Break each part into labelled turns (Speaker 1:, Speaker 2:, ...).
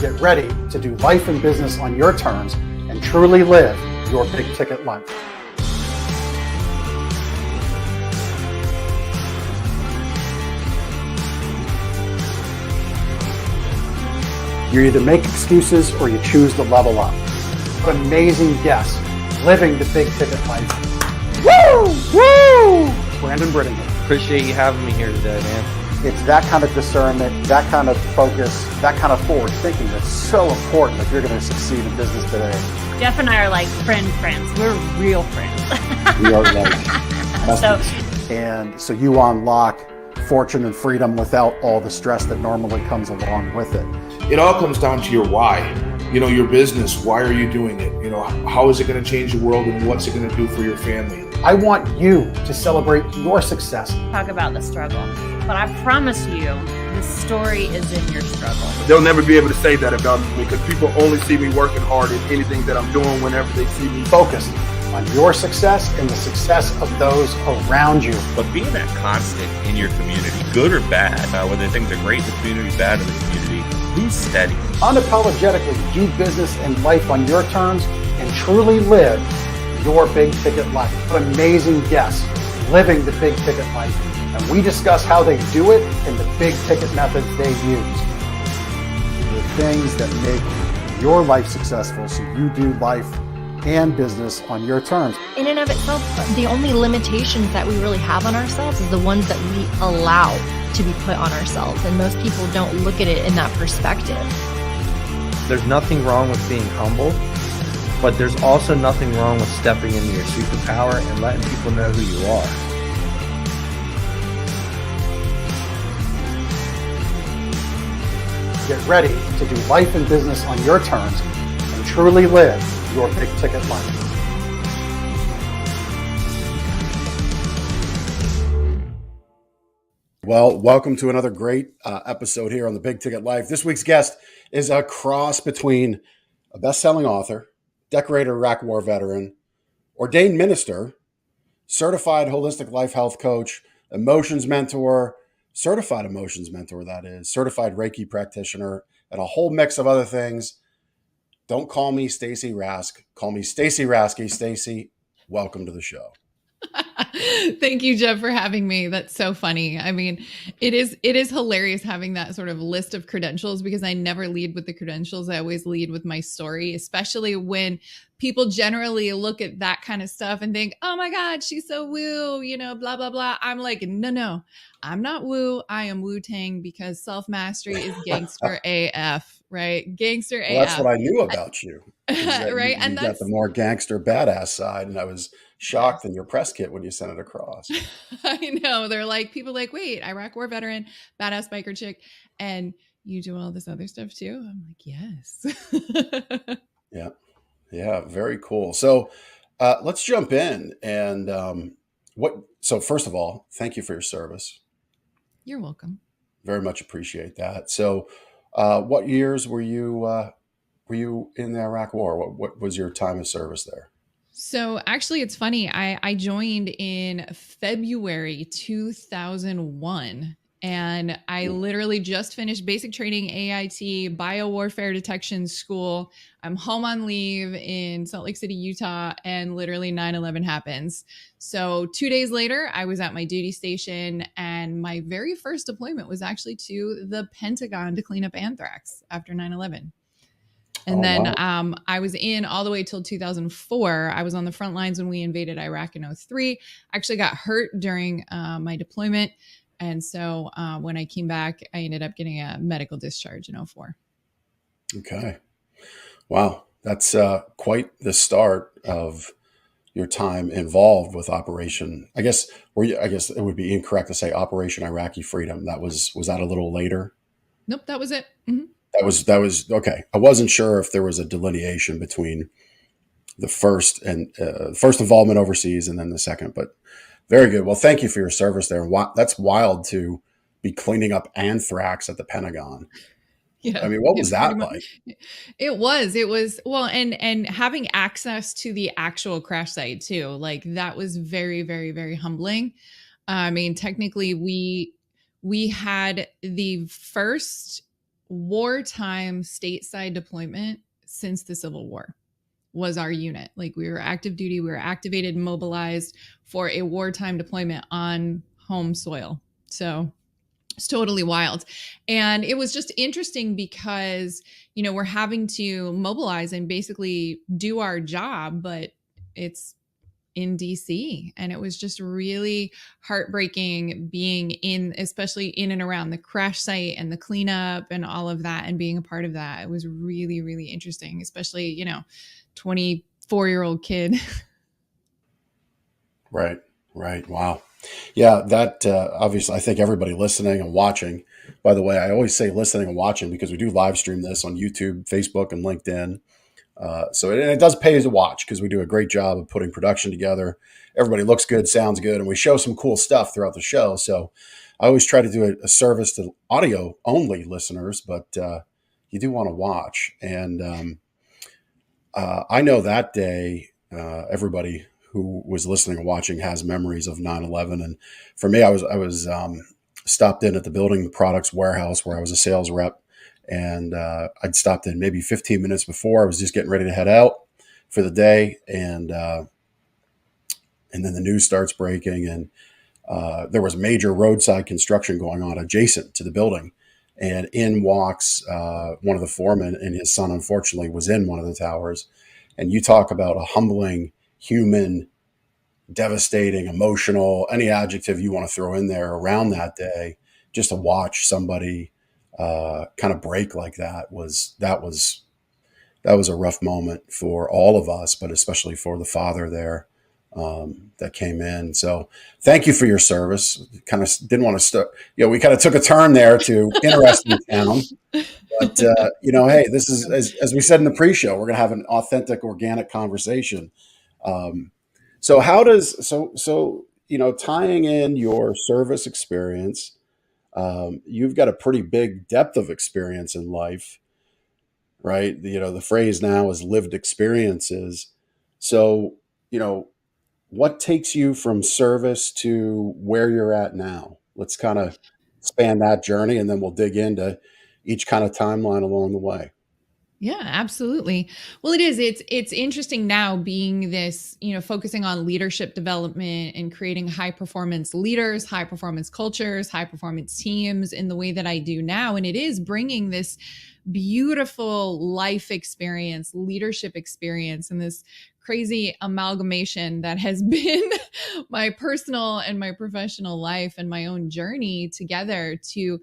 Speaker 1: Get ready to do life and business on your terms and truly live your big ticket life. You either make excuses or you choose to level up. What amazing guests living the big ticket life. Woo! Woo! Brandon Brittingham.
Speaker 2: Appreciate you having me here today, man.
Speaker 1: It's that kind of discernment, that kind of focus, that kind of forward thinking that's so important if you're going to succeed in business today.
Speaker 3: Jeff and I are like friends. We're real friends.
Speaker 1: We are like so you unlock fortune and freedom without all the stress that normally comes along with it.
Speaker 4: It all comes down to your why. Your business, why are you doing it? How is it going to change the world and what's it going to do for your family?
Speaker 1: I want you to celebrate your success.
Speaker 3: Talk about the struggle, but I promise you, the story is in your struggle.
Speaker 5: They'll never be able to say that about me because people only see me working hard in anything that I'm doing whenever they see me.
Speaker 1: Focused on your success and the success of those around you.
Speaker 6: But being that constant in your community, good or bad, whether things are great in the community, bad in the community, be steady.
Speaker 1: Unapologetically do business and life on your terms and truly live your big ticket life. What amazing guests living the big ticket life. And we discuss how they do it and the big ticket methods they use. The things that make your life successful so you do life and business on your terms.
Speaker 7: In and of itself, the only limitations that we really have on ourselves is the ones that we allow to be put on ourselves. And most people don't look at it in that perspective.
Speaker 2: There's nothing wrong with being humble, but there's also nothing wrong with stepping into your superpower and letting people know who you are.
Speaker 1: Get ready to do life and business on your terms and truly live your big ticket life. Well, welcome to another great episode here on the Big Ticket Life. This week's guest is a cross between a best-selling author, decorator, Iraq War veteran, ordained minister, certified holistic life health coach, emotions mentor, certified emotions mentor, that is, certified Reiki practitioner, and a whole mix of other things. Don't call me Stacy Raske. Call me Stacy Raske. Stacy, welcome to the show.
Speaker 8: Thank you, Jeff, for having me. That's so funny. I mean, it is hilarious having that sort of list of credentials because I never lead with the credentials. I always lead with my story, especially when people generally look at that kind of stuff and think, oh my God, she's so woo, blah, blah, blah. I'm like, no, I'm not woo. I am Wu-Tang because self-mastery is gangster AF, right? Gangster AF.
Speaker 1: That's what I knew about you.
Speaker 8: Right.
Speaker 1: You got the more gangster badass side. And I was shocked in your press kit when you sent it across.
Speaker 8: I know. They're like, people like, wait, Iraq War veteran, badass biker chick, and you do all this other stuff too? I'm like, yes.
Speaker 1: Yeah. Very cool. So let's jump in. And so first of all, thank you for your service.
Speaker 8: You're welcome.
Speaker 1: Very much appreciate that. So what years were you in the Iraq War? What was your time of service there?
Speaker 8: So actually, it's funny. I joined in February 2001, and I literally just finished basic training, AIT, biowarfare detection school. I'm home on leave in Salt Lake City, Utah, and literally 9/11 happens. So 2 days later, I was at my duty station, and my very first deployment was actually to the Pentagon to clean up anthrax after 9/11. And wow. I was in all the way till 2004. I was on the front lines when we invaded Iraq in 2003. Actually got hurt during my deployment. And so when I came back, I ended up getting a medical discharge in 2004.
Speaker 1: Okay. Wow. That's quite the start of your time involved with Operation. I guess it would be incorrect to say Operation Iraqi Freedom. Was that a little later?
Speaker 8: Nope. That was it. Mm-hmm.
Speaker 1: That was okay. I wasn't sure if there was a delineation between the first involvement overseas and then the second, but very good. Well, thank you for your service there. That's wild to be cleaning up anthrax at the Pentagon.
Speaker 8: Yeah.
Speaker 1: I mean, what was that like?
Speaker 8: It was well, and having access to the actual crash site too, like that was very, very, very humbling. I mean, technically we had the first wartime stateside deployment since the Civil War was our unit. Like, we were active duty, we were activated and mobilized for a wartime deployment on home soil. So it's totally wild. And it was just interesting because, we're having to mobilize and basically do our job, but it's in DC. And it was just really heartbreaking being especially in and around the crash site and the cleanup and all of that, and being a part of that. It was really, really interesting, especially, 24-year-old kid.
Speaker 1: Right. Wow. Yeah, that obviously, I think everybody listening and watching, by the way, I always say listening and watching because we do live stream this on YouTube, Facebook, and LinkedIn. So it does pay to watch because we do a great job of putting production together. Everybody looks good, sounds good, and we show some cool stuff throughout the show. So I always try to do a service to audio only listeners, but you do want to watch. And I know that day, everybody who was listening and watching has memories of 9/11. And for me, I was stopped in at the building products warehouse where I was a sales rep. And I'd stopped in maybe 15 minutes before. I was just getting ready to head out for the day. And then the news starts breaking, and there was major roadside construction going on adjacent to the building. And in walks one of the foremen, and his son, unfortunately, was in one of the towers. And you talk about a humbling, human, devastating, emotional, any adjective you want to throw in there around that day, just to watch somebody kind of break like that was a rough moment for all of us, but especially for the father there that came in. So thank you for your service. Kind of didn't want to start, we kind of took a turn there to interesting town, but hey, this is, as we said in the pre-show, we're going to have an authentic, organic conversation. So how does, tying in your service experience, you've got a pretty big depth of experience in life, right? The phrase now is lived experiences. So, what takes you from service to where you're at now? Let's kind of span that journey, and then we'll dig into each kind of timeline along the way.
Speaker 8: Yeah, absolutely. Well, it is. It's interesting now being this, focusing on leadership development and creating high performance leaders, high performance cultures, high performance teams in the way that I do now. And it is bringing this beautiful life experience, leadership experience, and this crazy amalgamation that has been my personal and my professional life and my own journey together to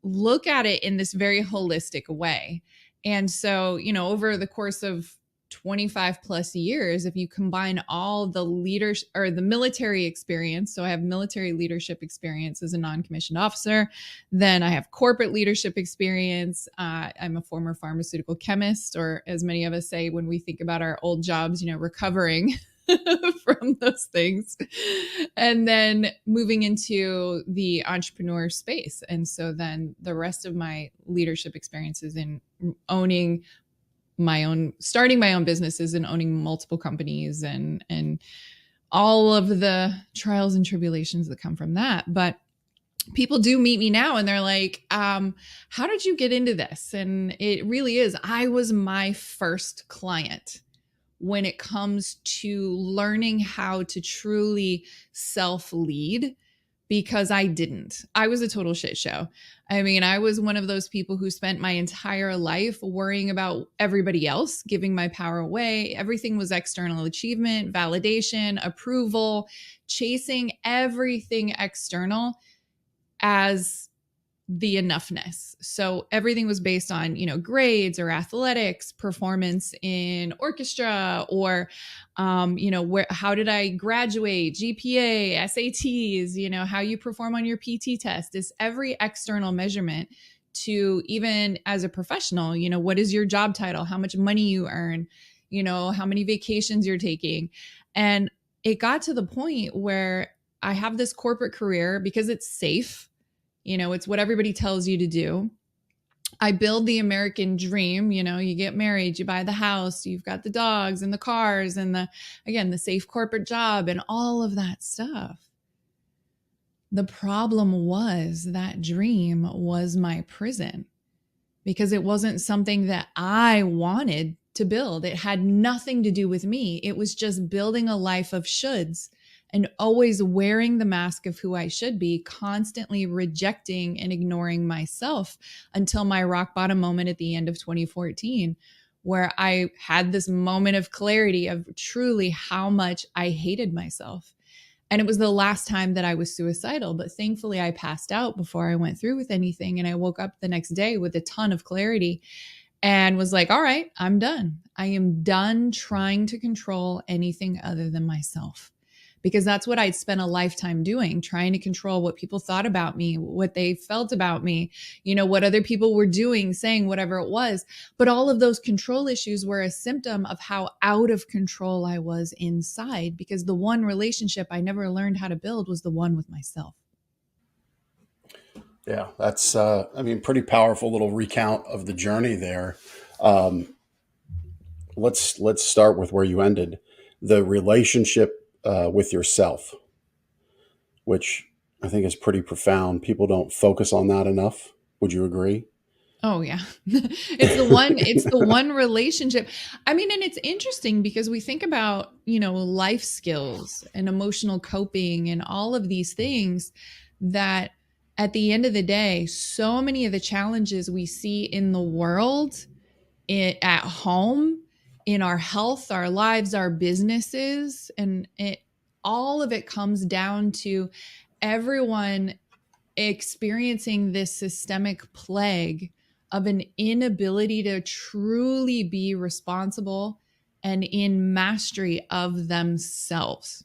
Speaker 8: look at it in this very holistic way. And so, over the course of 25 plus years, if you combine all the leaders or the military experience, so I have military leadership experience as a non-commissioned officer, then I have corporate leadership experience. I'm a former pharmaceutical chemist, or as many of us say when we think about our old jobs, recovering from those things, and then moving into the entrepreneur space. And so then the rest of my leadership experiences in starting my own businesses and owning multiple companies and all of the trials and tribulations that come from that. But people do meet me now and they're like, how did you get into this? And it really is, I was my first client when it comes to learning how to truly self-lead, because I didn't. I was a total shit show. I mean, I was one of those people who spent my entire life worrying about everybody else, giving my power away. Everything was external achievement, validation, approval, chasing everything external as the enoughness. So everything was based on, grades or athletics, performance in orchestra, or, how did I graduate, GPA, SATs, how you perform on your PT test. Is every external measurement to, even as a professional, what is your job title, how much money you earn, how many vacations you're taking. And it got to the point where I have this corporate career because it's safe. It's what everybody tells you to do. I build the American dream. You get married, you buy the house, you've got the dogs and the cars and the safe corporate job and all of that stuff. The problem was that dream was my prison. because it wasn't something that I wanted to build. It had nothing to do with me. It was just building a life of shoulds and always wearing the mask of who I should be, constantly rejecting and ignoring myself until my rock bottom moment at the end of 2014, where I had this moment of clarity of truly how much I hated myself. And it was the last time that I was suicidal, but thankfully I passed out before I went through with anything. And I woke up the next day with a ton of clarity and was like, all right, I'm done. I am done trying to control anything other than myself. Because that's what I'd spent a lifetime doing, trying to control what people thought about me, what they felt about me, what other people were doing, saying, whatever it was. But all of those control issues were a symptom of how out of control I was inside, because the one relationship I never learned how to build was the one with myself.
Speaker 1: Yeah, that's, pretty powerful little recount of the journey there. Let's start with where you ended, the relationship with yourself, which I think is pretty profound. People don't focus on that enough. Would you agree?
Speaker 8: Oh yeah. It's the one relationship. And it's interesting because we think about, life skills and emotional coping and all of these things that at the end of the day, so many of the challenges we see in the world, at home, in our health, our lives, our businesses, and all of it comes down to everyone experiencing this systemic plague of an inability to truly be responsible and in mastery of themselves.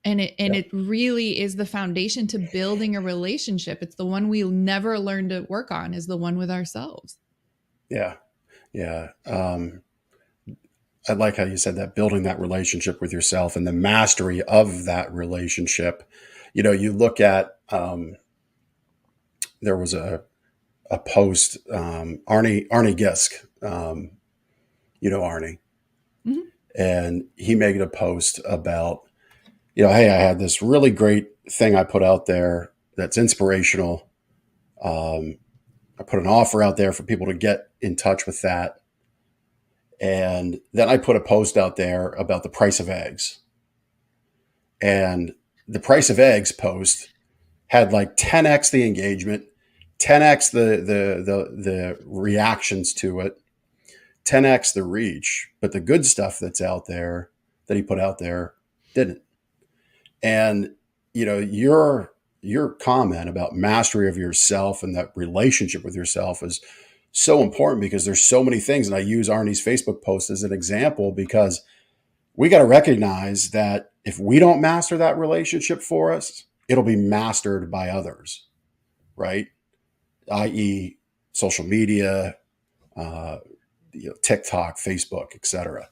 Speaker 8: And it really is the foundation to building a relationship. It's the one we'll never learn to work on, is the one with ourselves.
Speaker 1: Yeah. Yeah. I like how you said that, building that relationship with yourself and the mastery of that relationship. You look at, there was a post, Arnie Gisk, Arnie,
Speaker 8: Mm-hmm.
Speaker 1: and he made a post about, hey, I had this really great thing I put out there that's inspirational. I put an offer out there for people to get in touch with that. And then I put a post out there about the price of eggs. And the price of eggs post had like 10x the engagement, 10x the reactions to it, 10x the reach. But the good stuff that's out there that he put out there didn't. And your comment about mastery of yourself and that relationship with yourself is so important, because there's so many things. And I use Arnie's Facebook post as an example, because we got to recognize that if we don't master that relationship for us, it'll be mastered by others, right? i.e. social media, TikTok, Facebook, etc.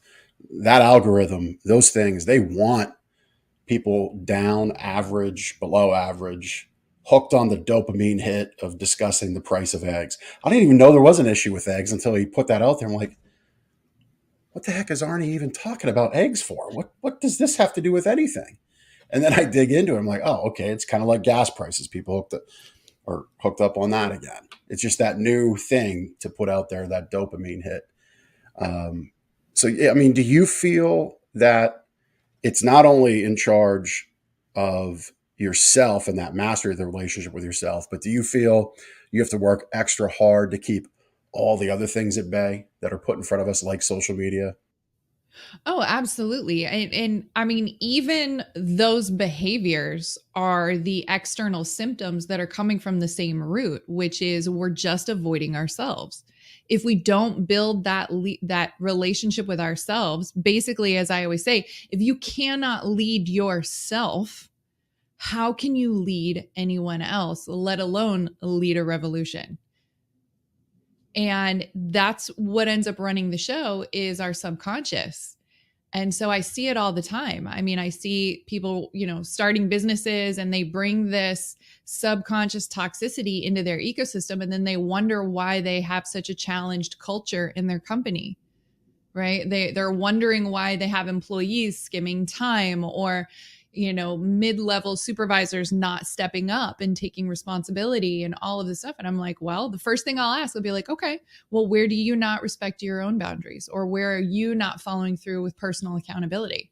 Speaker 1: That algorithm, those things, they want people down average, below average, hooked on the dopamine hit of discussing the price of eggs. I didn't even know there was an issue with eggs until he put that out there. I'm like, what the heck is Arnie even talking about eggs for? What does this have to do with anything? And then I dig into it. I'm like, oh, okay. It's kind of like gas prices. People hooked up on that again. It's just that new thing to put out there, that dopamine hit. Do you feel that it's not only in charge of yourself and that mastery of the relationship with yourself, but do you feel you have to work extra hard to keep all the other things at bay that are put in front of us, like social media?
Speaker 8: Oh, absolutely. And even those behaviors are the external symptoms that are coming from the same root, which is we're just avoiding ourselves. If we don't build that relationship with ourselves, basically, as I always say, if you cannot lead yourself, how can you lead anyone else, let alone lead a revolution? And that's what ends up running the show, is our subconscious. And so I see it all the time. I see people, starting businesses, and they bring this subconscious toxicity into their ecosystem, and then they wonder why they have such a challenged culture in their company, right? They're wondering why they have employees skimming time, or mid-level supervisors not stepping up and taking responsibility and all of this stuff. And I'm like, well, the first thing I'll ask will be like, okay, well, where do you not respect your own boundaries? Or where are you not following through with personal accountability?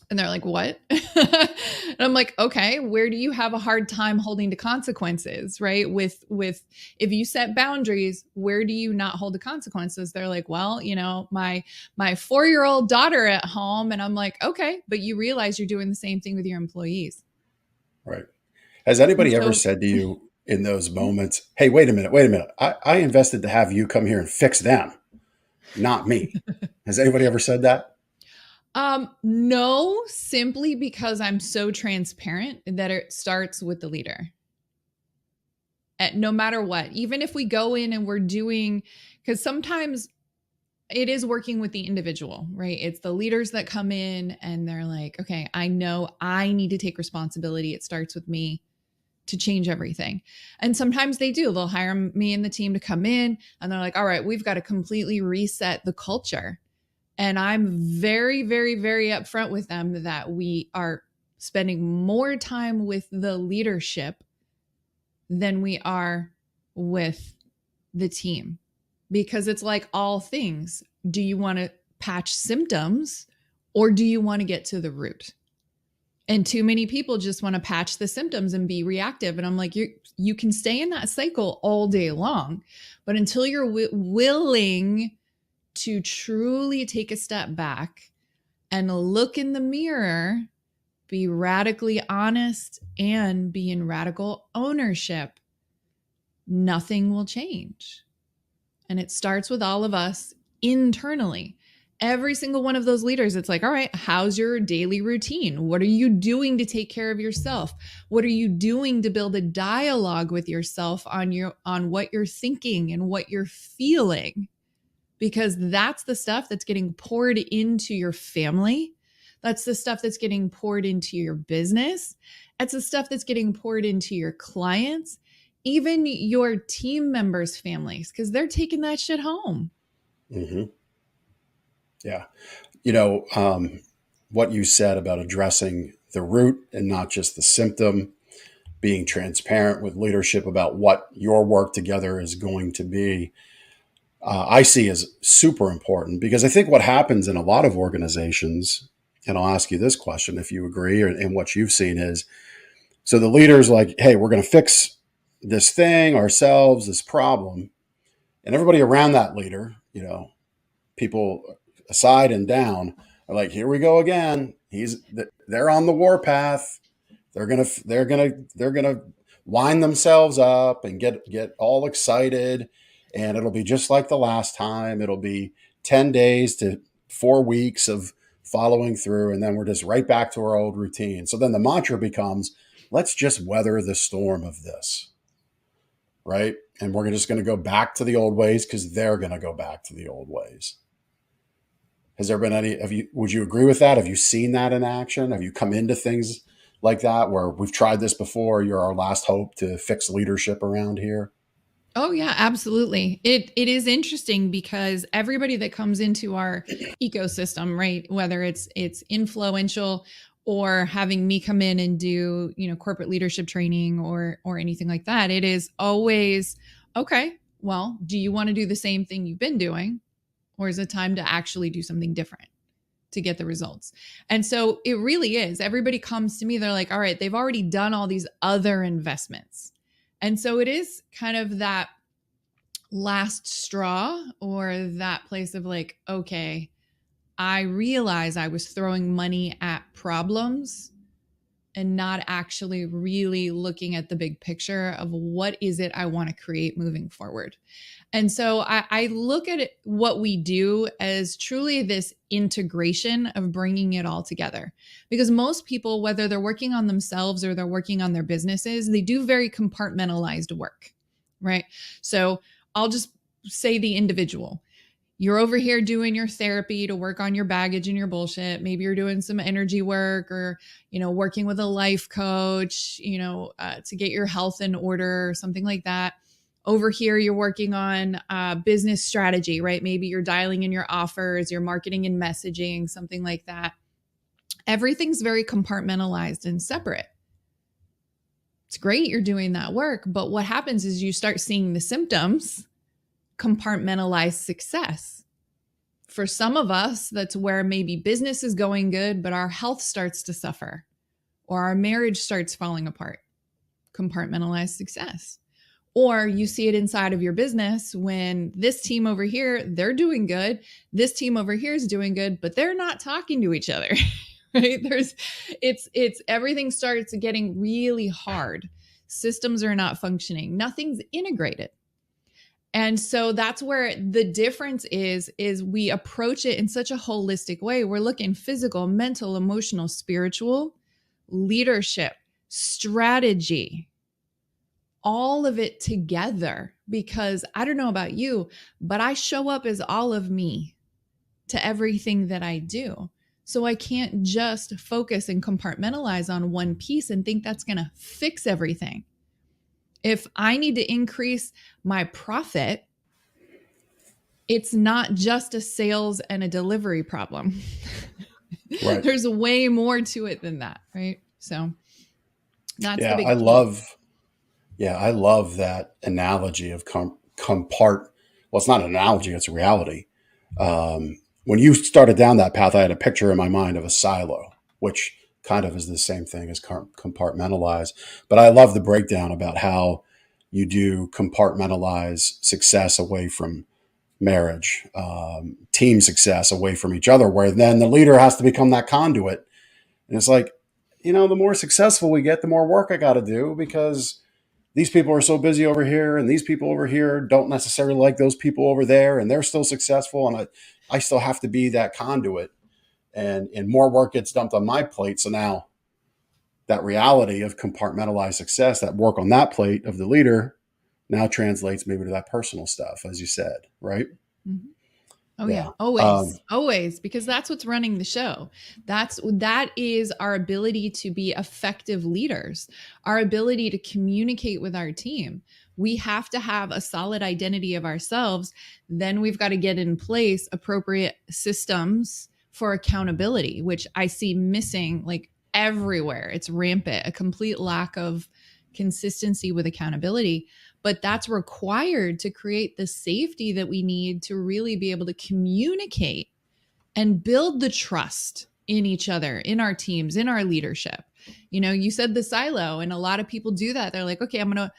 Speaker 8: And they're like, what? And I'm like, okay, where do you have a hard time holding to consequences, right? With if you set boundaries, where do you not hold the consequences? They're like, well, my 4-year-old daughter at home. And I'm like, okay, but you realize you're doing the same thing with your employees.
Speaker 1: Right. Has anybody ever said to you in those moments, hey, wait a minute. I invested to have you come here and fix them, not me. Has anybody ever said that?
Speaker 8: No, simply because I'm so transparent that it starts with the leader. No matter what, even if we go in and we're doing, because sometimes it is working with the individual, right? It's the leaders that come in and they're like, okay, I know I need to take responsibility. It starts with me to change everything. And sometimes they do. They'll hire me and the team to come in and they're like, all right, we've got to completely reset the culture. And I'm very, very, very upfront with them that we are spending more time with the leadership than we are with the team. Because it's like all things. Do you want to patch symptoms or do you want to get to the root? And too many people just want to patch the symptoms and be reactive. And I'm like, you can stay in that cycle all day long. But until you're willing to truly take a step back and look in the mirror, be radically honest, and be in radical ownership, nothing will change. And it starts with all of us internally. Every single one of those leaders, it's like, all right, how's your daily routine? What are you doing to take care of yourself? What are you doing to build a dialogue with yourself on what you're thinking and what you're feeling? Because that's the stuff that's getting poured into your family. That's the stuff that's getting poured into your business. That's the stuff that's getting poured into your clients, even your team members' families, because they're taking that shit home.
Speaker 1: Mm-hmm. Yeah. What you said about addressing the root and not just the symptom, being transparent with leadership about what your work together is going to be, I see as super important, because I think what happens in a lot of organizations, and I'll ask you this question if you agree, and what you've seen is, so the leader's like, hey, we're going to fix this thing ourselves, this problem. And everybody around that leader, people aside and down, are like, here we go again. They're on the warpath. They're gonna wind themselves up and get all excited. And it'll be just like the last time. It'll be 10 days to 4 weeks of following through. And then we're just right back to our old routine. So then the mantra becomes, let's just weather the storm of this. Right. And we're just going to go back to the old ways because they're going to go back to the old ways. Has there been would you agree with that? Have you seen that in action? Have you come into things like that where we've tried this before? You're our last hope to fix leadership around here?
Speaker 8: Oh yeah, absolutely. It is interesting because everybody that comes into our ecosystem, right, whether it's InFLOWential or having me come in and do, corporate leadership training or anything like that, it is always, okay, well, do you want to do the same thing you've been doing, or is it time to actually do something different to get the results? And so it really is. Everybody comes to me, they're like, all right, they've already done all these other investments. And so it is kind of that last straw, or that place of like, okay, I realize I was throwing money at problems and not actually really looking at the big picture of what is it I want to create moving forward. And so I look at what we do as truly this integration of bringing it all together. Because most people, whether they're working on themselves or they're working on their businesses, they do very compartmentalized work, right? So I'll just say the individual. You're over here doing your therapy to work on your baggage and your bullshit. Maybe you're doing some energy work or, working with a life coach, to get your health in order or something like that. Over here, you're working on business strategy, right? Maybe you're dialing in your offers, your marketing and messaging, something like that. Everything's very compartmentalized and separate. It's great you're doing that work, but what happens is you start seeing the symptoms, compartmentalized success. For some of us, that's where maybe business is going good, but our health starts to suffer or our marriage starts falling apart. Compartmentalized success. Or you see it inside of your business when this team over here, they're doing good. This team over here is doing good, but they're not talking to each other. Right? It's everything starts getting really hard. Systems are not functioning. Nothing's integrated. And so that's where the difference is we approach it in such a holistic way. We're looking physical, mental, emotional, spiritual, leadership, strategy, all of it together. Because I don't know about you, but I show up as all of me to everything that I do. So I can't just focus and compartmentalize on one piece and think that's going to fix everything. If I need to increase my profit, it's not just a sales and a delivery problem.
Speaker 1: Right.
Speaker 8: There's way more to it than that, right? So that's the big
Speaker 1: I
Speaker 8: key.
Speaker 1: love that analogy of well, it's not an analogy, it's a reality. When you started down that path, I had a picture in my mind of a silo, which kind of is the same thing as compartmentalize. But I love the breakdown about how you do compartmentalize success away from marriage, team success away from each other, where then the leader has to become that conduit. And it's like, the more successful we get, the more work I got to do because these people are so busy over here and these people over here don't necessarily like those people over there and they're still successful. And I still have to be that conduit and more work gets dumped on my plate. So now that reality of compartmentalized success, that work on that plate of the leader now translates maybe to that personal stuff, as you said, right?
Speaker 8: Mm-hmm. Oh yeah. Always, because that's what's running the show. That is our ability to be effective leaders, our ability to communicate with our team. We have to have a solid identity of ourselves. Then we've got to get in place appropriate systems for accountability, which I see missing like everywhere. It's rampant, a complete lack of consistency with accountability. But that's required to create the safety that we need to really be able to communicate and build the trust in each other, in our teams, in our leadership. You said the silo, and a lot of people do that. They're like, okay, I'm going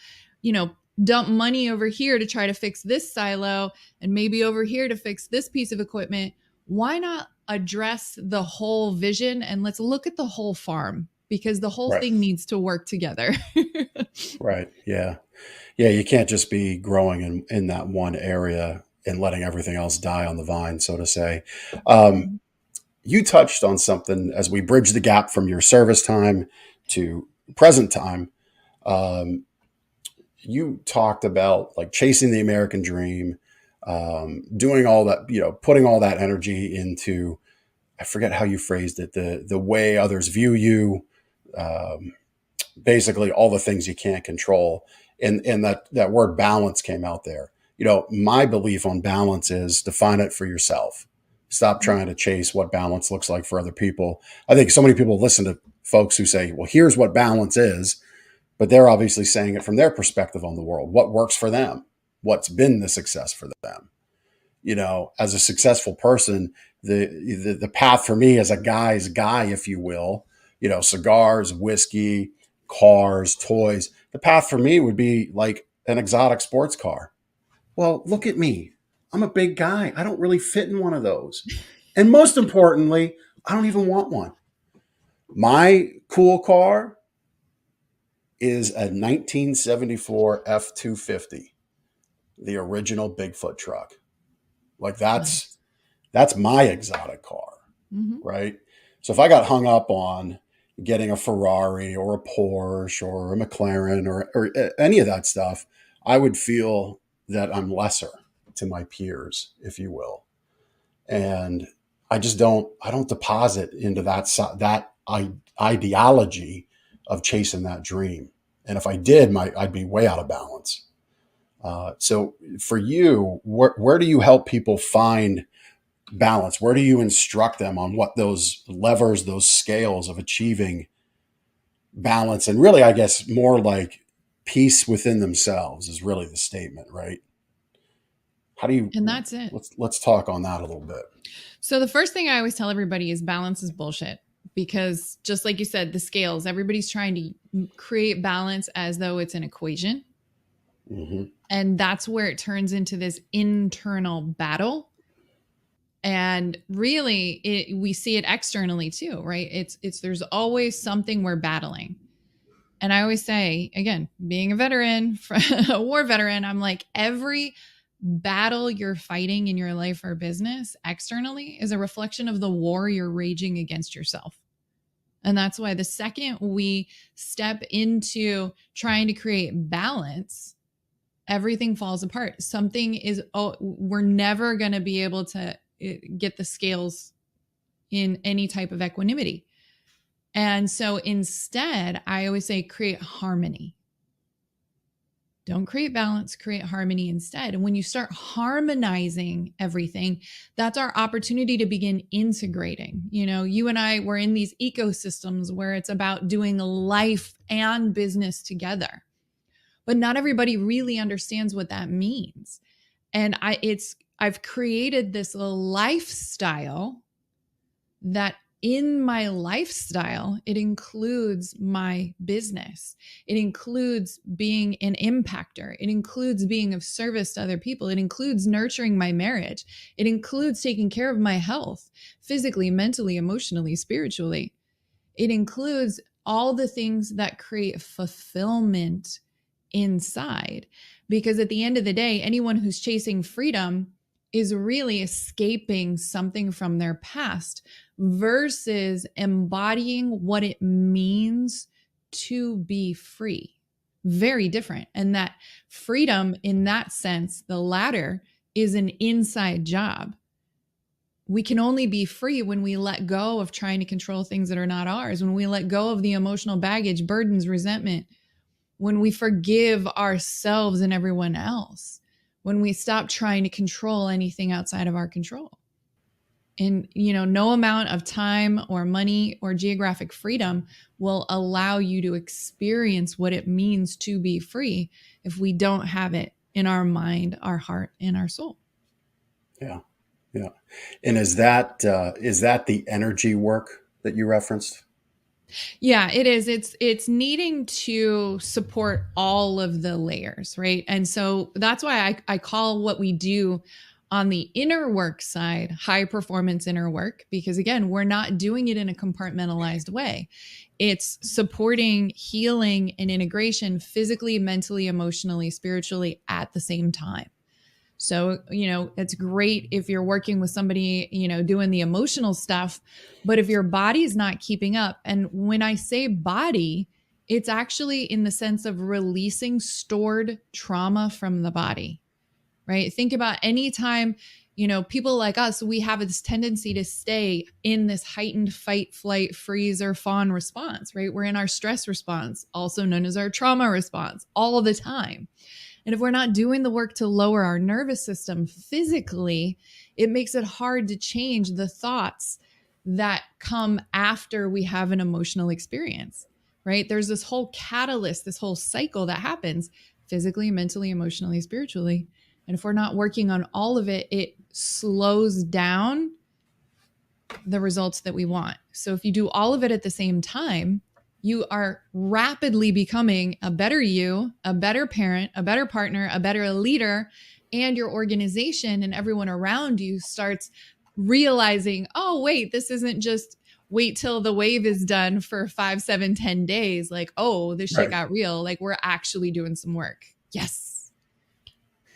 Speaker 8: to, dump money over here to try to fix this silo and maybe over here to fix this piece of equipment. Why not address the whole vision and let's look at the whole farm? Because the whole thing needs to work together.
Speaker 1: Right. Yeah. Yeah. You can't just be growing in that one area and letting everything else die on the vine, so to say. You touched on something as we bridge the gap from your service time to present time. You talked about like chasing the American dream, doing all that, putting all that energy into, I forget how you phrased it, the way others view you, basically all the things you can't control. And that word balance came out there. My belief on balance is define it for yourself. Stop trying to chase what balance looks like for other people. I think so many people listen to folks who say, well, here's what balance is, but they're obviously saying it from their perspective on the world. What works for them? What's been the success for them? As a successful person, the path for me as a guy's guy, if you will, cigars, whiskey, cars, toys. The path for me would be like an exotic sports car. Well, look at me. I'm a big guy. I don't really fit in one of those. And most importantly, I don't even want one. My cool car is a 1974 F-250, the original Bigfoot truck. Like that's my exotic car, right? So if I got hung up on getting a Ferrari or a Porsche or a McLaren or any of that stuff, I would feel that I'm lesser to my peers, if you will. And I don't deposit into that ideology of chasing that dream. And if I did, I'd be way out of balance. So for you, where do you help people find balance? Where do you instruct them on what those levers, those scales of achieving balance, and really, I guess, more like peace within themselves is really the statement, right? How do you,
Speaker 8: And that's it.
Speaker 1: let's talk on that a little bit.
Speaker 8: So the first thing I always tell everybody is balance is bullshit, because just like you said, the scales, everybody's trying to create balance as though it's an equation.
Speaker 1: Mm-hmm.
Speaker 8: And that's where it turns into this internal battle. And really, we see it externally too, right? It's there's always something we're battling. And I always say, again, being a veteran, a war veteran, I'm like, every battle you're fighting in your life or business externally is a reflection of the war you're raging against yourself. And that's why the second we step into trying to create balance, everything falls apart. We're never going to be able to get the scales in any type of equanimity. And so instead, I always say create harmony. Don't create balance, create harmony instead. And when you start harmonizing everything, that's our opportunity to begin integrating. You know, you and I were in these ecosystems where it's about doing life and business together. But not everybody really understands what that means. And I've created this lifestyle that in my lifestyle, it includes my business. It includes being an impactor. It includes being of service to other people. It includes nurturing my marriage. It includes taking care of my health, physically, mentally, emotionally, spiritually. It includes all the things that create fulfillment inside. Because at the end of the day, anyone who's chasing freedom is really escaping something from their past versus embodying what it means to be free. Very different. And that freedom, in that sense, the latter is an inside job. We can only be free when we let go of trying to control things that are not ours, when we let go of the emotional baggage, burdens, resentment, when we forgive ourselves and everyone else, when we stop trying to control anything outside of our control. And, you know, no amount of time or money or geographic freedom will allow you to experience what it means to be free if we don't have it in our mind, our heart, and our soul.
Speaker 1: Yeah. Yeah. And is that the energy work that you referenced?
Speaker 8: Yeah, it is. It's needing to support all of the layers, right? And so that's why I call what we do on the inner work side high performance inner work, because again, we're not doing it in a compartmentalized way. It's supporting healing and integration physically, mentally, emotionally, spiritually at the same time. So, you know, it's great if you're working with somebody, you know, doing the emotional stuff, but if your body's not keeping up, and when I say body, it's actually in the sense of releasing stored trauma from the body, right? Think about any time, you know, people like us, we have this tendency to stay in this heightened fight, flight, freeze, or fawn response, right? We're in our stress response, also known as our trauma response, all the time. And if we're not doing the work to lower our nervous system physically, it makes it hard to change the thoughts that come after we have an emotional experience, right? There's this whole catalyst, this whole cycle that happens physically, mentally, emotionally, spiritually. And if we're not working on all of it, it slows down the results that we want. So if you do all of it at the same time, you are rapidly becoming a better you, a better parent, a better partner, a better leader, and your organization and everyone around you starts realizing, oh, wait, this isn't just wait till the wave is done for 5, 7, 10 days. Like, oh, this shit got real. Like, we're actually doing some work. Yes.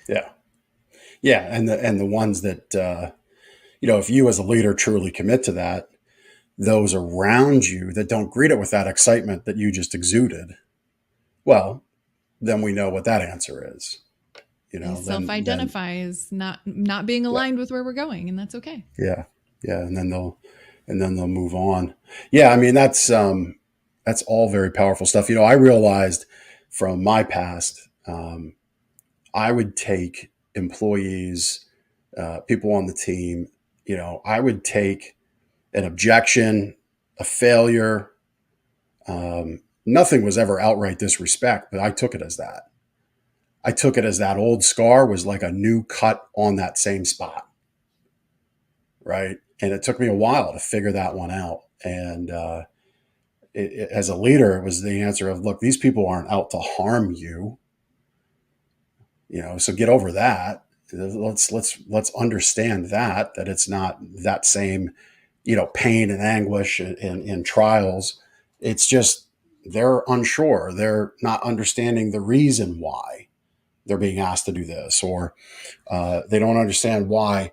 Speaker 1: Yeah. Yeah. And the ones that, you know, if you as a leader truly commit to that, those around you that don't greet it with that excitement that you just exuded, well, then we know what that answer is. You know,
Speaker 8: they self-identify as not being aligned with where we're going, and that's okay.
Speaker 1: Yeah, yeah, and then they'll move on. Yeah, I mean that's all very powerful stuff. You know, I realized from my past, I would take employees, people on the team, I would take an objection, a failure. Nothing was ever outright disrespect, but I took it as that. I took it as that old scar was like a new cut on that same spot. Right. And it took me a while to figure that one out. And as a leader, it was the answer of, look, these people aren't out to harm you. So get over that. Let's understand that it's not that same, pain and anguish and trials. It's just they're unsure. They're not understanding the reason why they're being asked to do this, or they don't understand why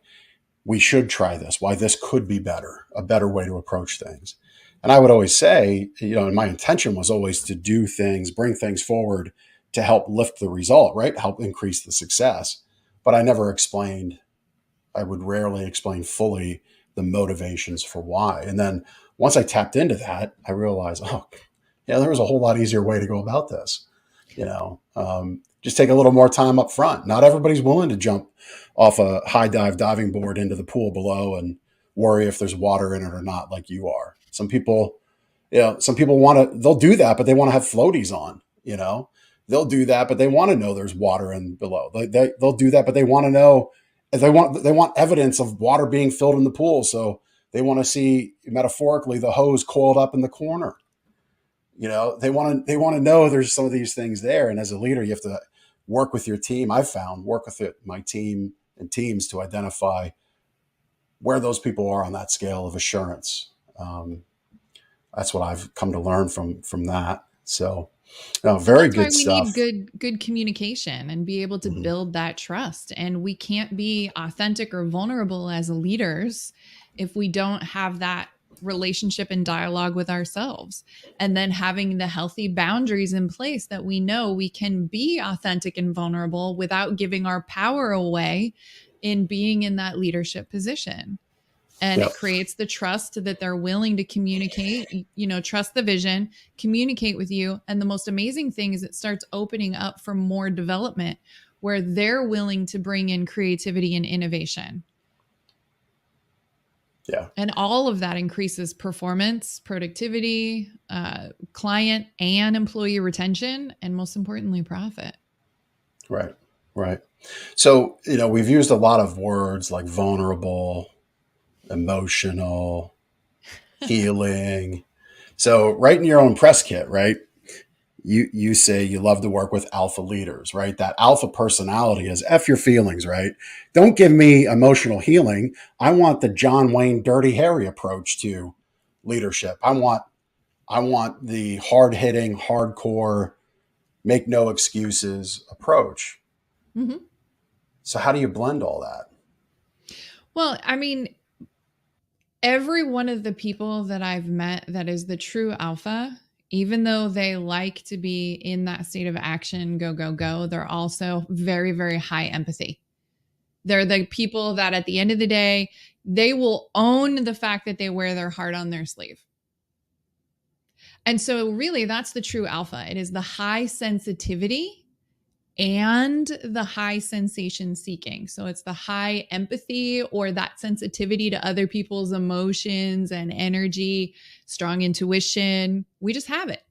Speaker 1: we should try this, why this could be better, a better way to approach things. And I would always say, and my intention was always to do things, bring things forward to help lift the result, right? Help increase the success. But I would rarely explain fully the motivations for why. And then once I tapped into that, I realized, there was a whole lot easier way to go about this. Just take a little more time up front. Not everybody's willing to jump off a high dive diving board into the pool below and worry if there's water in it or not, like you are. Some people they'll do that, but they want to have floaties on, they'll do that, but they want to know there's water in below. They'll do that, but they want to know if they want evidence of water being filled in the pool. So they want to see, metaphorically, the hose coiled up in the corner. They want to know there's some of these things there. And as a leader, you have to work with your team. I've found work with my team and teams to identify where those people are on that scale of assurance. That's what I've come to learn from that. So, very good stuff.
Speaker 8: We need good communication and be able to build that trust. And we can't be authentic or vulnerable as leaders if we don't have that relationship and dialogue with ourselves, and then having the healthy boundaries in place that we know we can be authentic and vulnerable without giving our power away in being in that leadership position. And It creates the trust that they're willing to communicate, trust the vision, communicate with you. And the most amazing thing is it starts opening up for more development where they're willing to bring in creativity and innovation.
Speaker 1: Yeah.
Speaker 8: And all of that increases performance, productivity, client and employee retention, and most importantly, profit.
Speaker 1: Right. So, we've used a lot of words like vulnerable, emotional, healing. So write in your own press kit, right? You say you love to work with alpha leaders, right? That alpha personality is F your feelings, right? Don't give me emotional healing. I want the John Wayne Dirty Harry approach to leadership. I want the hard-hitting, hardcore, make no excuses approach.
Speaker 8: Mm-hmm.
Speaker 1: So how do you blend all that?
Speaker 8: Well, every one of the people that I've met that is the true alpha, even though they like to be in that state of action, go, they're also very, very high empathy. They're the people that at the end of the day, they will own the fact that they wear their heart on their sleeve. And so really that's the true alpha. It is the high sensitivity and the high sensation seeking. So it's the high empathy or that sensitivity to other people's emotions and energy, strong intuition. We just have it.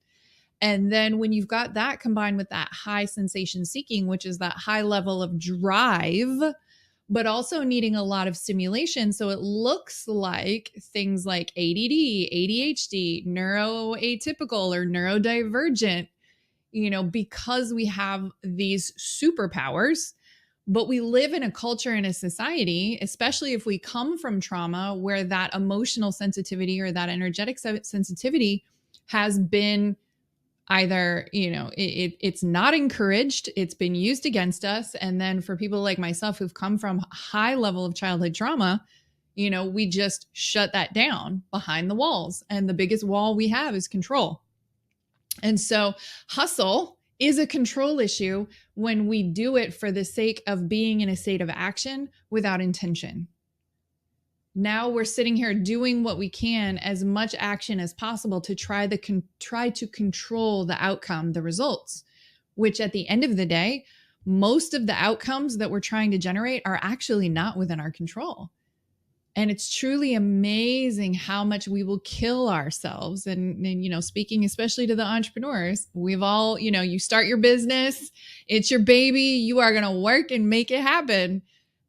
Speaker 8: And then when you've got that combined with that high sensation seeking, which is that high level of drive, but also needing a lot of stimulation. So it looks like things like ADD, ADHD, neuroatypical or neurodivergent, because we have these superpowers, but we live in a culture and a society, especially if we come from trauma, where that emotional sensitivity or that energetic sensitivity has been either, it's not encouraged, it's been used against us. And then for people like myself who've come from a high level of childhood trauma, we just shut that down behind the walls. And the biggest wall we have is control. And so hustle is a control issue when we do it for the sake of being in a state of action without intention. Now we're sitting here doing what we can, as much action as possible to try to control the outcome, the results, which at the end of the day, most of the outcomes that we're trying to generate are actually not within our control. And it's truly amazing how much we will kill ourselves. And, you know, speaking especially to the entrepreneurs, we've all, you know, you start your business, it's your baby, you are going to work and make it happen.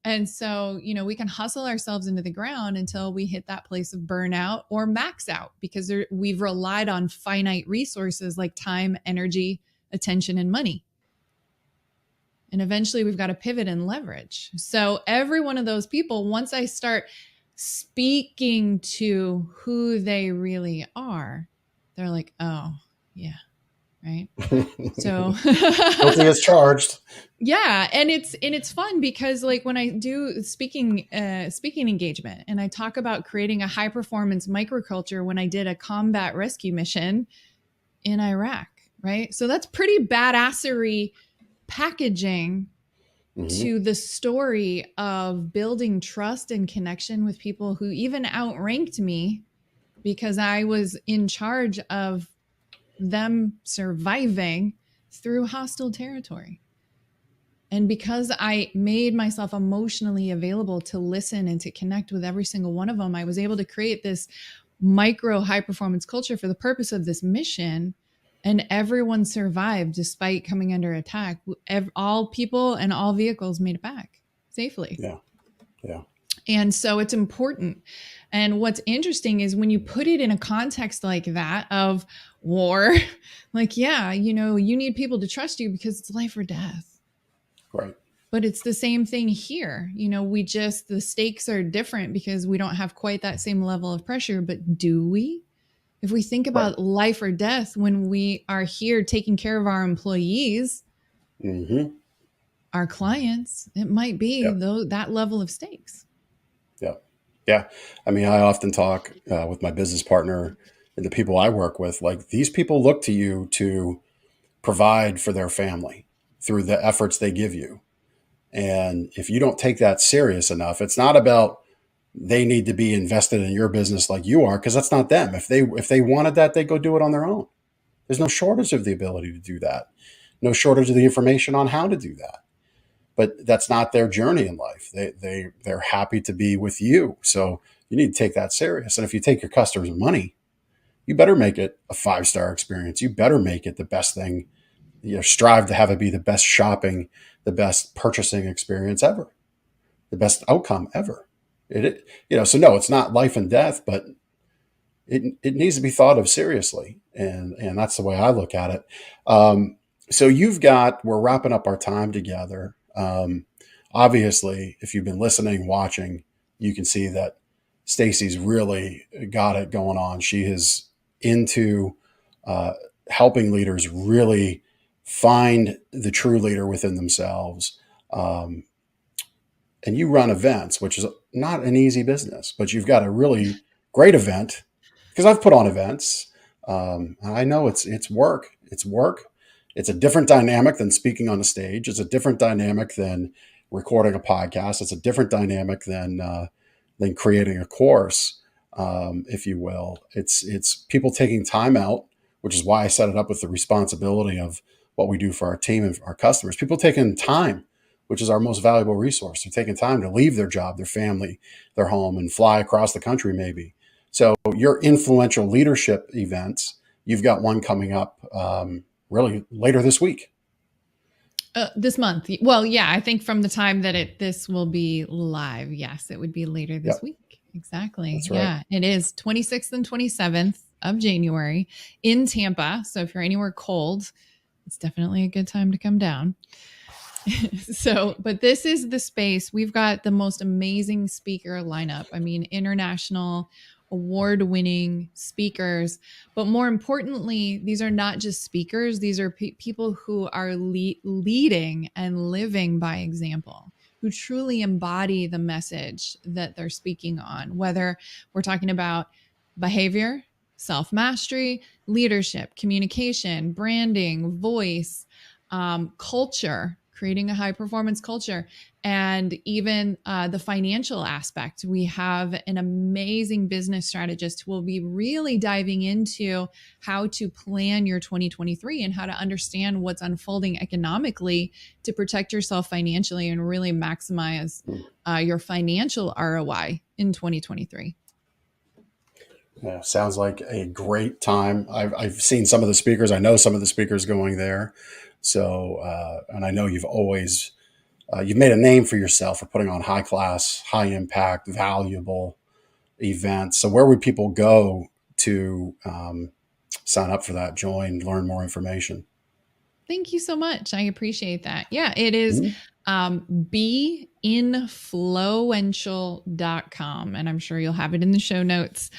Speaker 8: And so, you know, we can hustle ourselves into the ground until we hit that place of burnout or max out, because we've relied on finite resources like time, energy, attention, and money. And eventually we've got to pivot and leverage. So every one of those people, once I start speaking to who they really are, they're like, oh, yeah, right. So
Speaker 1: guilty as charged.
Speaker 8: Yeah, and it's fun because like when I do speaking engagement and I talk about creating a high performance microculture when I did a combat rescue mission in Iraq, right? So that's pretty badassery packaging to the story of building trust and connection with people who even outranked me because I was in charge of them surviving through hostile territory. And because I made myself emotionally available to listen and to connect with every single one of them, I was able to create this micro high performance culture for the purpose of this mission. And everyone survived despite coming under attack. All people and all vehicles made it back safely.
Speaker 1: Yeah. Yeah.
Speaker 8: And so it's important. And what's interesting is when you put it in a context like that of war, like, yeah, you know, you need people to trust you because it's life or death.
Speaker 1: Right.
Speaker 8: But it's the same thing here. You know, the stakes are different because we don't have quite that same level of pressure, but do we? If we think about life or death, when we are here taking care of our employees, our clients, it might be that level of stakes.
Speaker 1: Yeah. Yeah. I mean, I often talk with my business partner and the people I work with, like these people look to you to provide for their family through the efforts they give you. And if you don't take that serious enough, it's not about they need to be invested in your business like you are, because that's not them. If they wanted that, they'd go do it on their own. There's no shortage of the ability to do that. No shortage of the information on how to do that. But that's not their journey in life. They're happy to be with you. So you need to take that serious. And if you take your customers' money, you better make it a 5-star experience. You better make it the best thing. You know, strive to have it be the best shopping, the best purchasing experience ever, the best outcome ever. So no, it's not life and death, but it needs to be thought of seriously. And that's the way I look at it. So we're wrapping up our time together. Obviously, if you've been listening, watching, you can see that Stacy's really got it going on. She is into helping leaders really find the true leader within themselves. And you run events, which is not an easy business, but you've got a really great event, because I've put on events. I know it's work. It's work. It's a different dynamic than speaking on a stage. It's a different dynamic than recording a podcast. It's a different dynamic than creating a course, if you will. It's people taking time out, which is why I set it up with the responsibility of what we do for our team and our customers. People taking time, which is our most valuable resource. They're taking time to leave their job, their family, their home, and fly across the country maybe. So your influential leadership events, you've got one coming up really later this week.
Speaker 8: This month. Well, yeah, I think from the time that this will be live, yes, it would be later this week. Exactly.
Speaker 1: That's right.
Speaker 8: Yeah, it is 26th and 27th of January in Tampa. So if you're anywhere cold, it's definitely a good time to come down. But this is the space. We've got the most amazing speaker lineup. I mean, international award-winning speakers, but more importantly, these are not just speakers. These are people who are leading and living by example, who truly embody the message that they're speaking on, whether we're talking about behavior, self-mastery, leadership, communication, branding, voice, culture, creating a high performance culture, and even the financial aspect. We have an amazing business strategist who will be really diving into how to plan your 2023 and how to understand what's unfolding economically to protect yourself financially and really maximize your financial ROI in 2023.
Speaker 1: Yeah, sounds like a great time. I've seen some of the speakers. I know some of the speakers going there. So, and I know you've always, you've made a name for yourself for putting on high class, high impact, valuable events. So where would people go to sign up for that, join, learn more information?
Speaker 8: Thank you so much. I appreciate that. Yeah, it is be InFLOWential.com. And I'm sure you'll have it in the show notes.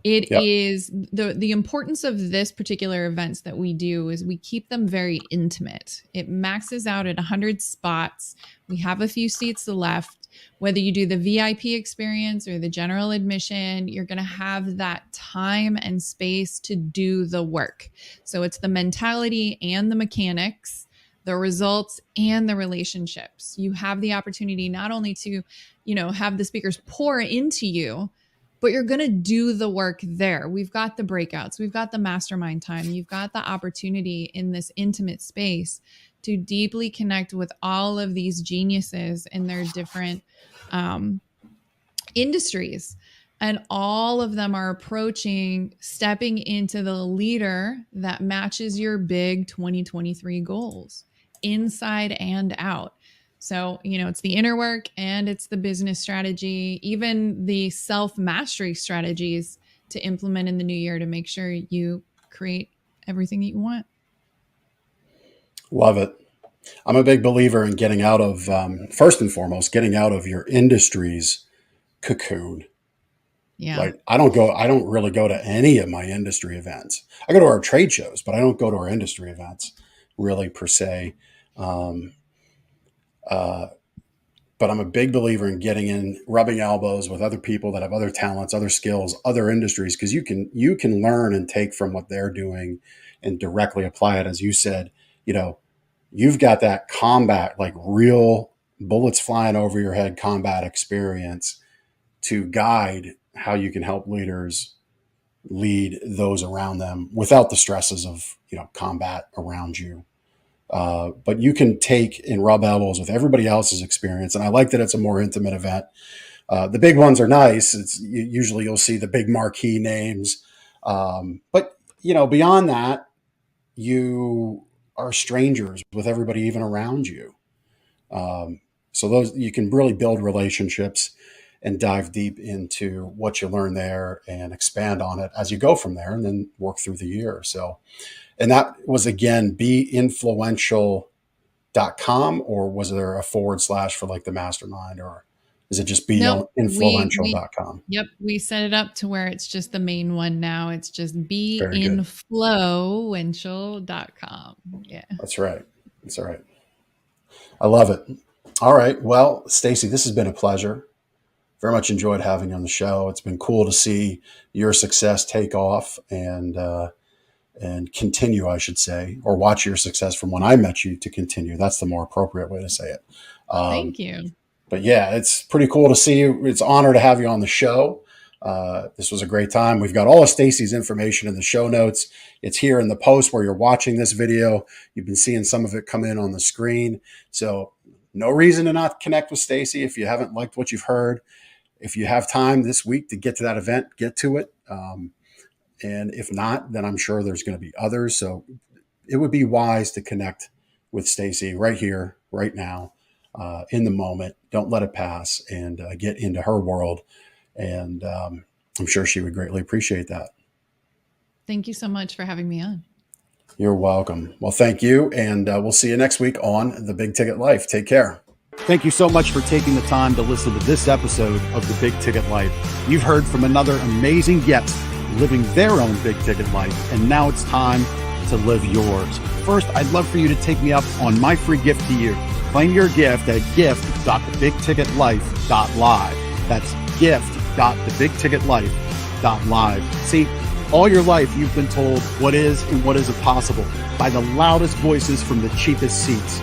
Speaker 8: It is the importance of this particular events that we do is we keep them very intimate. It maxes out at 100 spots. We have a few seats left. Whether you do the VIP experience or the general admission, you're going to have that time and space to do the work. So it's the mentality and the mechanics, the results and the relationships. You have the opportunity not only to, have the speakers pour into you, but you're going to do the work there. We've got the breakouts. We've got the mastermind time. You've got the opportunity in this intimate space to deeply connect with all of these geniuses in their different industries. And all of them are approaching stepping into the leader that matches your big 2023 goals inside and out. So, it's the inner work and it's the business strategy, even the self-mastery strategies to implement in the new year to make sure you create everything that you want.
Speaker 1: Love it. I'm a big believer in getting out of, first and foremost, getting out of your industry's cocoon.
Speaker 8: Yeah.
Speaker 1: Like I don't really go to any of my industry events. I go to our trade shows, but I don't go to our industry events really per se. But I'm a big believer in getting in, rubbing elbows with other people that have other talents, other skills, other industries, because you can learn and take from what they're doing and directly apply it. As you said, you've got that combat, like real bullets flying over your head combat experience to guide how you can help leaders lead those around them without the stresses of, combat around you. But you can take and rub elbows with everybody else's experience. And I like that it's a more intimate event. The big ones are nice. Usually you'll see the big marquee names. But beyond that, you are strangers with everybody even around you. So those, you can really build relationships and dive deep into what you learn there and expand on it as you go from there and then work through the year. So, and that was, again, beinfluential.com, or was there a / for like the mastermind, or is it just beinfluential.com?
Speaker 8: Yep. We set it up to where it's just the main one now. It's just beinfluential.com. Yeah.
Speaker 1: That's right. That's all right. I love it. All right. Well, Stacy, this has been a pleasure. Very much enjoyed having you on the show. It's been cool to see your success take off and continue, I should say, or watch your success from when I met you to continue. That's the more appropriate way to say it.
Speaker 8: Thank you.
Speaker 1: But yeah, it's pretty cool to see you. It's an honor to have you on the show. This was a great time. We've got all of Stacy's information in the show notes. It's here in the post where you're watching this video. You've been seeing some of it come in on the screen. So no reason to not connect with Stacy if you haven't liked what you've heard. If you have time this week to get to that event, get to it. And if not, then I'm sure there's going to be others. So it would be wise to connect with Stacy right here, right now, in the moment. Don't let it pass, and get into her world. And I'm sure she would greatly appreciate that.
Speaker 8: Thank you so much for having me on.
Speaker 1: You're welcome. Well, thank you. And we'll see you next week on The Big Ticket Life. Take care. Thank you so much for taking the time to listen to this episode of The Big Ticket Life. You've heard from another amazing guest living their own big ticket life, and now it's time to live yours. First, I'd love for you to take me up on my free gift to you. Claim your gift at gift.thebigticketlife.live. That's gift.thebigticketlife.live. See, all your life you've been told what is and what isn't possible by the loudest voices from the cheapest seats.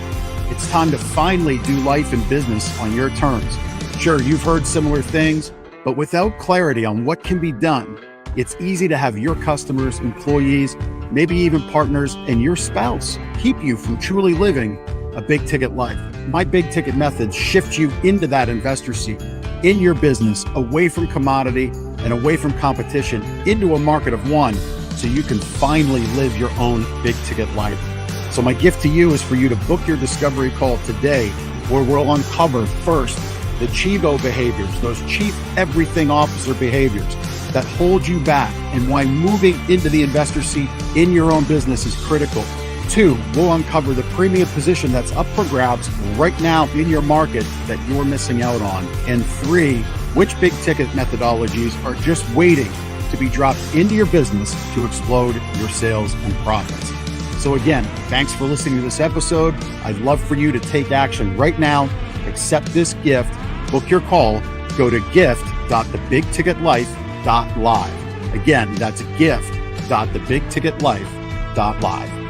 Speaker 1: It's time to finally do life and business on your terms. Sure, you've heard similar things, but without clarity on what can be done, it's easy to have your customers, employees, maybe even partners, and your spouse keep you from truly living a big ticket life. My big ticket methods shift you into that investor seat in your business away from commodity and away from competition into a market of one, so you can finally live your own big ticket life. So my gift to you is for you to book your discovery call today, where we'll uncover first the Chivo behaviors, those chief everything officer behaviors that hold you back, and why moving into the investor seat in your own business is critical. 2, we'll uncover the premium position that's up for grabs right now in your market that you're missing out on. And 3, which big ticket methodologies are just waiting to be dropped into your business to explode your sales and profits. So again, thanks for listening to this episode. I'd love for you to take action right now. Accept this gift, book your call, go to gift.thebigticketlife.live. Again, that's gift.thebigticketlife.live.